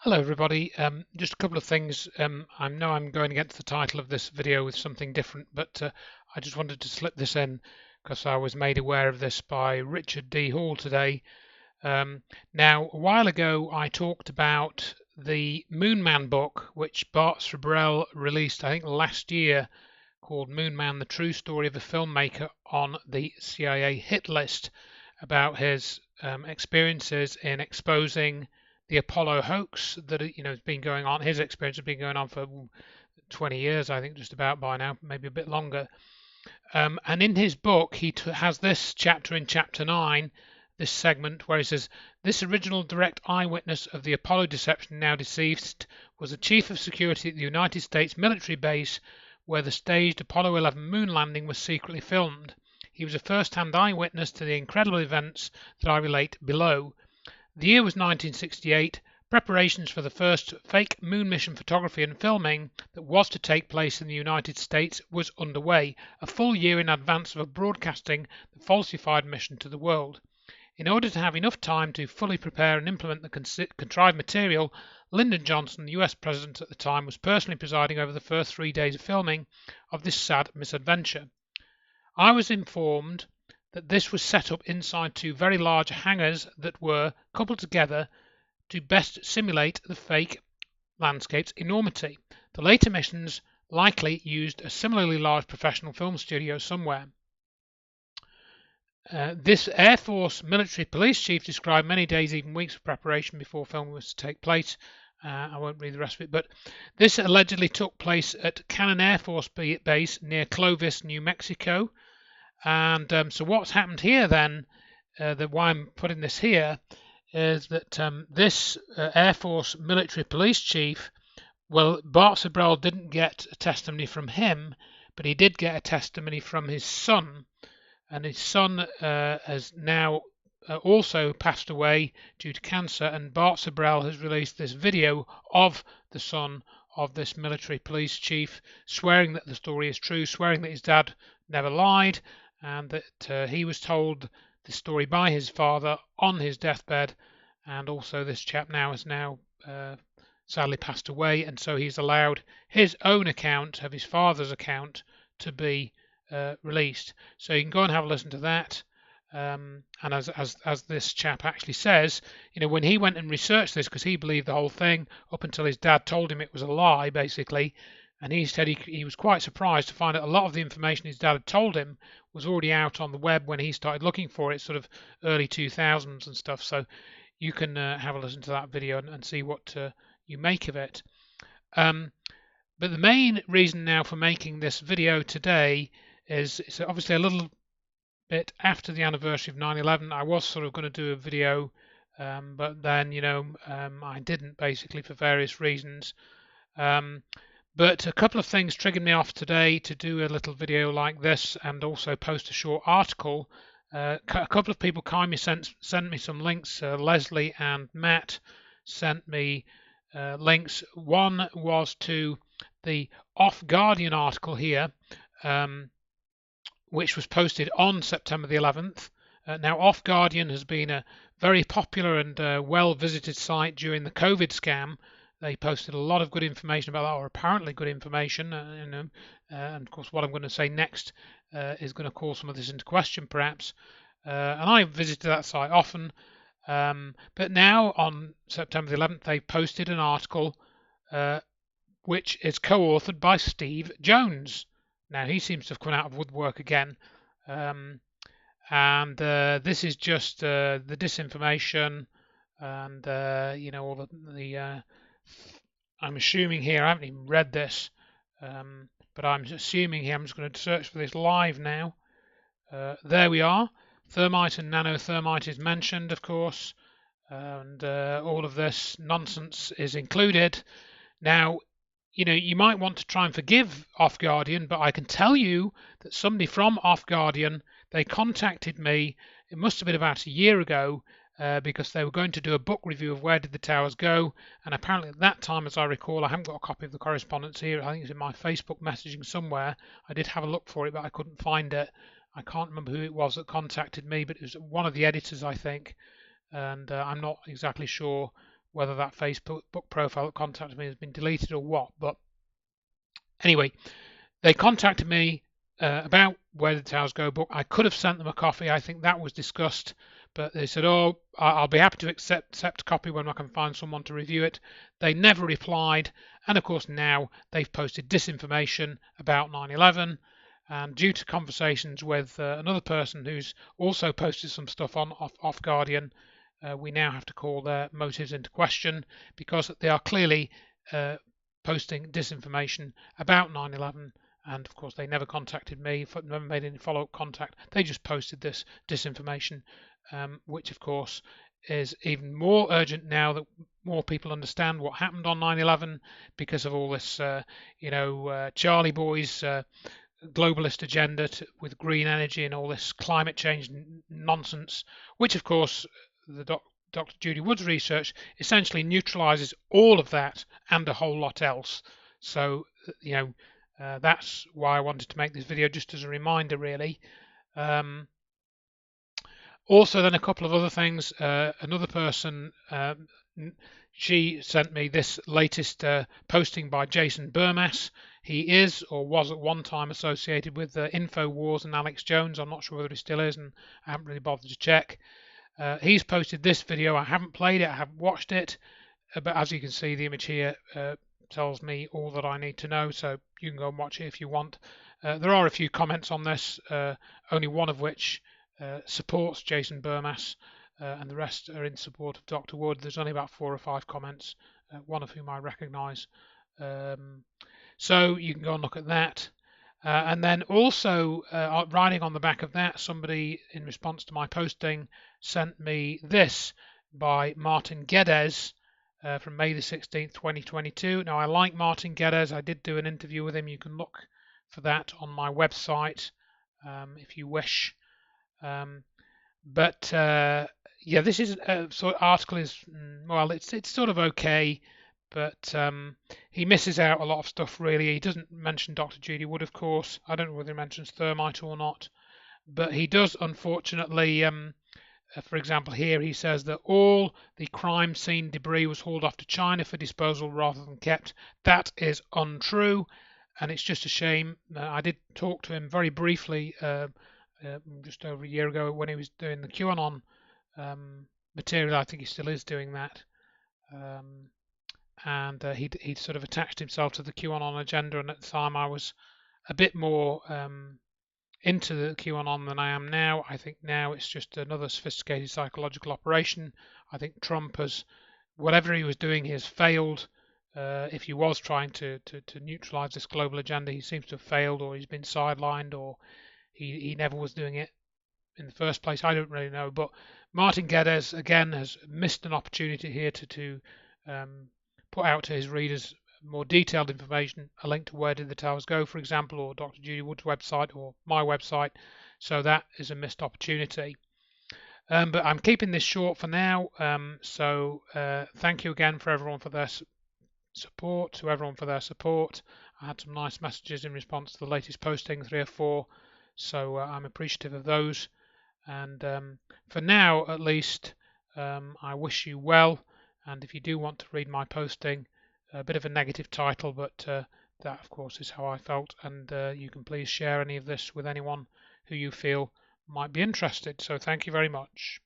Hello everybody. Just a couple of things. I know I'm going against the title of this video with something different, but I just wanted to slip this in because I was made aware of this by Richard D. Hall today. Now, a while ago I talked about the Moon Man book, which Bart Sbrel released, I think, last year, called Moon Man: The True Story of a Filmmaker on the CIA Hit List, about his experiences in exposing the Apollo hoax that has been going on. His experience has been going on for 20 years, I think, just about by now, maybe a bit longer. And in his book, he has this chapter in chapter 9, this segment where he says, "This original direct eyewitness of the Apollo deception, now deceased, was a chief of security at the United States military base where the staged Apollo 11 moon landing was secretly filmed. He was a first-hand eyewitness to the incredible events that I relate below. The year was 1968. Preparations for the first fake moon mission photography and filming that was to take place in the United States was underway, a full year in advance of broadcasting the falsified mission to the world. In order to have enough time to fully prepare and implement the contrived material, Lyndon Johnson, the US President at the time, was personally presiding over the first 3 days of filming of this sad misadventure. I was informed that this was set up inside two very large hangars that were coupled together to best simulate the fake landscape's enormity. The later missions likely used a similarly large professional film studio somewhere. This Air Force military police chief described many days, even weeks of preparation before filming was to take place. I won't read the rest of it, but this allegedly took place at Cannon Air Force Base near Clovis, New Mexico. And so what's happened here then, why I'm putting this here, is that this Air Force military police chief, well, Bart Sbrel didn't get a testimony from him, but he did get a testimony from his son. And his son has now also passed away due to cancer, and Bart Sbrel has released this video of the son of this military police chief swearing that the story is true, swearing that his dad never lied, and that he was told the story by his father on his deathbed. And also this chap now has sadly passed away, and so he's allowed his own account of his father's account to be released. So you can go and have a listen to that. And as this chap actually says, when he went and researched this, because he believed the whole thing up until his dad told him it was a lie, basically, and he said he was quite surprised to find that a lot of the information his dad had told him was already out on the web when he started looking for it, sort of early 2000s and stuff. So you can have a listen to that video and see what you make of it. But the main reason now for making this video today is it's obviously a little bit after the anniversary of 9/11. I was sort of going to do a video, but then I didn't, basically, for various reasons. But a couple of things triggered me off today to do a little video like this and also post a short article. A couple of people kindly sent me some links. Leslie and Matt sent me links. One was to the Off Guardian article here, which was posted on September the 11th. Now, Off Guardian has been a very popular and well-visited site during the COVID scam. They posted a lot of good information about that, or apparently good information. And of course, what I'm going to say next is going to call some of this into question, perhaps. And I visited that site often. But now, on September the 11th, they posted an article which is co-authored by Steve Jones. Now, he seems to have come out of woodwork again. And this is just the disinformation and, all the I'm assuming here, I haven't even read this, but I'm assuming here, I'm just going to search for this live now. There we are. Thermite and nanothermite is mentioned, of course, and all of this nonsense is included. Now, you might want to try and forgive Off Guardian, but I can tell you that somebody from Off Guardian, they contacted me, it must have been about a year ago, because they were going to do a book review of Where Did the Towers Go, and apparently at that time, as I recall, I haven't got a copy of the correspondence here, I think it's in my Facebook messaging somewhere. I did have a look for it, but I couldn't find it. I can't remember who it was that contacted me, but it was one of the editors, I think, and I'm not exactly sure whether that Facebook profile that contacted me has been deleted or what. But anyway, they contacted me about Where the Towers Go book. I could have sent them a copy. I think that was discussed, but they said, "Oh, I'll be happy to accept a copy when I can find someone to review it." They never replied, and of course now they've posted disinformation about 9/11. And due to conversations with another person who's also posted some stuff on off Guardian, we now have to call their motives into question, because they are clearly posting disinformation about 9/11. And of course they never contacted me, never made any follow-up contact. They just posted this disinformation, which of course is even more urgent now that more people understand what happened on 9/11, because of all this Charlie Boys globalist agenda with green energy and all this climate change nonsense, which of course the Dr. Judy Wood's research essentially neutralizes all of that and a whole lot else. So that's why I wanted to make this video, just as a reminder, really. Also, then a couple of other things. Another person, she sent me this latest posting by Jason Burmess. He is or was at one time associated with InfoWars and Alex Jones. I'm not sure whether he still is, and I haven't really bothered to check. He's posted this video. I haven't played it, I haven't watched it, but as you can see, the image here tells me all that I need to know, so you can go and watch it if you want. There are a few comments on this, only one of which supports Jason Burmess, and the rest are in support of Dr. Wood. There's only about 4 or 5 comments, one of whom I recognise. So you can go and look at that. And then also, riding on the back of that, somebody in response to my posting sent me this by Martin Geddes, from May the 16th, 2022. Now, I like Martin Geddes. I did do an interview with him. You can look for that on my website if you wish. Yeah, this is sort of article is well, it's sort of okay, but he misses out a lot of stuff. Really, he doesn't mention Dr. Judy Wood, of course. I don't know whether he mentions thermite or not, but he does, unfortunately. For example, here he says that all the crime scene debris was hauled off to China for disposal rather than kept. That is untrue, and it's just a shame. I did talk to him very briefly just over a year ago when he was doing the QAnon material. I think he still is doing that, and he'd sort of attached himself to the QAnon agenda, and at the time I was a bit more into the QAnon than I am now. I think now it's just another sophisticated psychological operation. I think Trump has, whatever he was doing, he has failed. If he was trying to neutralize this global agenda, he seems to have failed, or he's been sidelined, or he never was doing it in the first place. I don't really know. But Martin Geddes, again, has missed an opportunity here to put out to his readers more detailed information, a link to Where Did the Towers Go, for example, or Dr. Judy Wood's website or my website. So that is a missed opportunity. But I'm keeping this short for now. Thank you again for everyone for their support, to everyone for their support. I had some nice messages in response to the latest posting, 3 or 4. So I'm appreciative of those. And for now, at least, I wish you well. And if you do want to read my posting, a bit of a negative title, but that of course is how I felt, and you can please share any of this with anyone who you feel might be interested. So thank you very much.